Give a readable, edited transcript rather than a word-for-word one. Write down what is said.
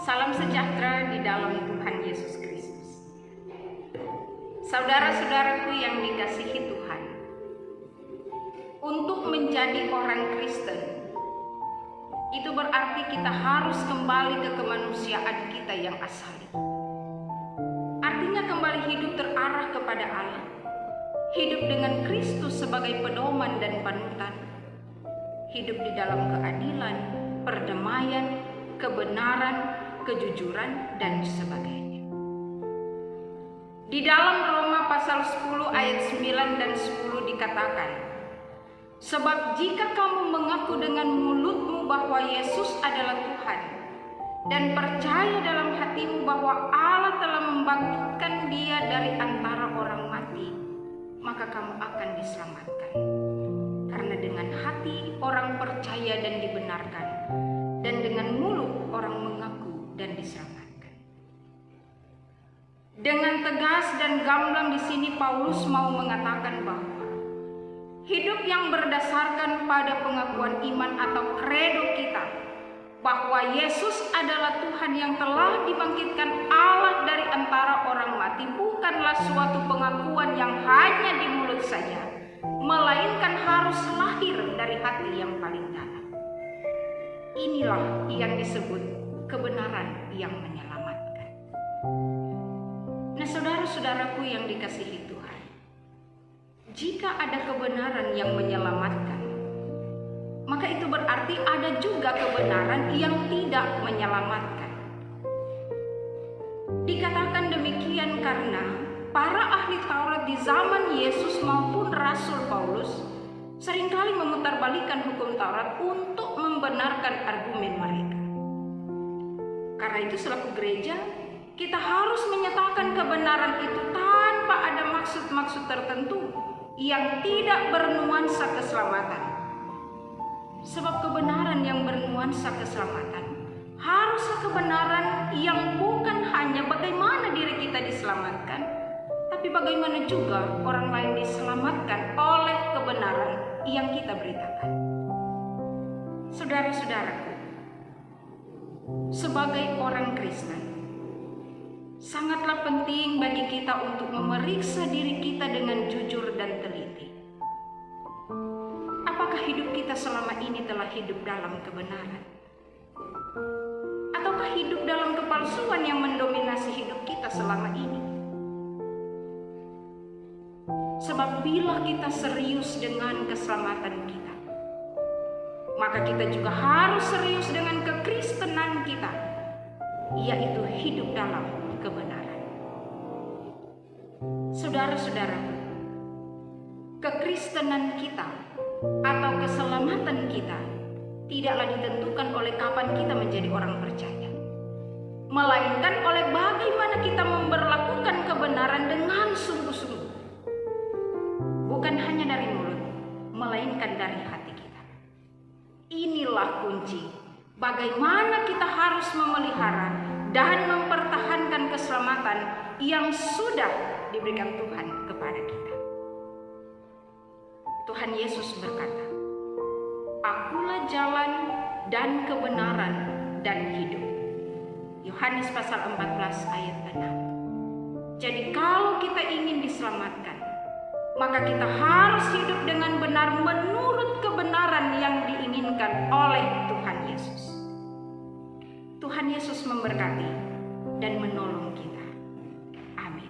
Salam sejahtera di dalam Tuhan Yesus Kristus. Saudara-saudaraku yang dikasihi Tuhan, untuk menjadi orang Kristen, itu berarti kita harus kembali ke kemanusiaan kita yang asali. Artinya kembali hidup terarah kepada Allah, hidup dengan Kristus sebagai pedoman dan panutan, hidup di dalam keadilan, perdamaian, kebenaran, kejujuran, dan sebagainya. Di dalam Roma pasal 10 ayat 9 dan 10 dikatakan, sebab jika kamu mengaku dengan mulutmu bahwa Yesus adalah Tuhan dan percaya dalam hatimu bahwa Allah telah membangkitkan Dia dari antara orang mati, maka kamu akan diselamatkan. Karena dengan hati orang percaya dan dibenarkan, dan dengan mulut orang mengaku dan diselamatkan. Dengan tegas dan gamblang di sini Paulus mau mengatakan bahwa hidup yang berdasarkan pada pengakuan iman atau kredo kita bahwa Yesus adalah Tuhan yang telah dibangkitkan Allah dari antara orang mati bukanlah suatu pengakuan yang hanya di mulut saja, melainkan harus lahir dari hati yang paling dalam. Inilah yang disebut kebenaran yang menyelamatkan. Nah, saudara-saudaraku yang dikasihi Tuhan, jika ada kebenaran yang menyelamatkan, maka itu berarti ada juga kebenaran yang tidak menyelamatkan. Dikatakan demikian karena para ahli Taurat di zaman Yesus maupun Rasul Paulus seringkali memutarbalikkan hukum Taurat untuk membenarkan argumen mereka. Karena itu selaku gereja, kita harus menyatakan kebenaran itu tanpa ada maksud-maksud tertentu yang tidak bernuansa keselamatan. Sebab kebenaran yang bernuansa keselamatan haruslah kebenaran yang bukan hanya bagaimana diri kita diselamatkan, tapi bagaimana juga orang lain diselamatkan oleh kebenaran yang kita beritakan. Saudara-saudaraku, sebagai orang Kristen, sangatlah penting bagi kita untuk memeriksa diri kita dengan jujur dan teliti. Apakah hidup kita selama ini telah hidup dalam kebenaran? Ataukah hidup dalam kepalsuan yang mendominasi hidup kita selama ini? Sebab bila kita serius dengan keselamatan kita, maka kita juga harus serius dengan kekristenan kita, yaitu hidup dalam kebenaran. Saudara-saudara, kekristenan kita atau keselamatan kita tidaklah ditentukan oleh kapan kita menjadi orang percaya, melainkan oleh bagaimana kita memperlakukan kebenaran dengan sungguh-sungguh, bukan hanya dari mulut, melainkan dari hati kita. Inilah kunci bagaimana kita harus memelihara dan mempertahankan keselamatan yang sudah diberikan Tuhan kepada kita. Tuhan Yesus berkata, "Akulah jalan dan kebenaran dan hidup." Yohanes pasal 14 ayat 6. Jadi kalau kita ingin diselamatkan, maka kita harus hidup dengan benar menurut kebenaran yang diinginkan oleh Tuhan Yesus. Tuhan Yesus memberkati dan menolong kita. Amin.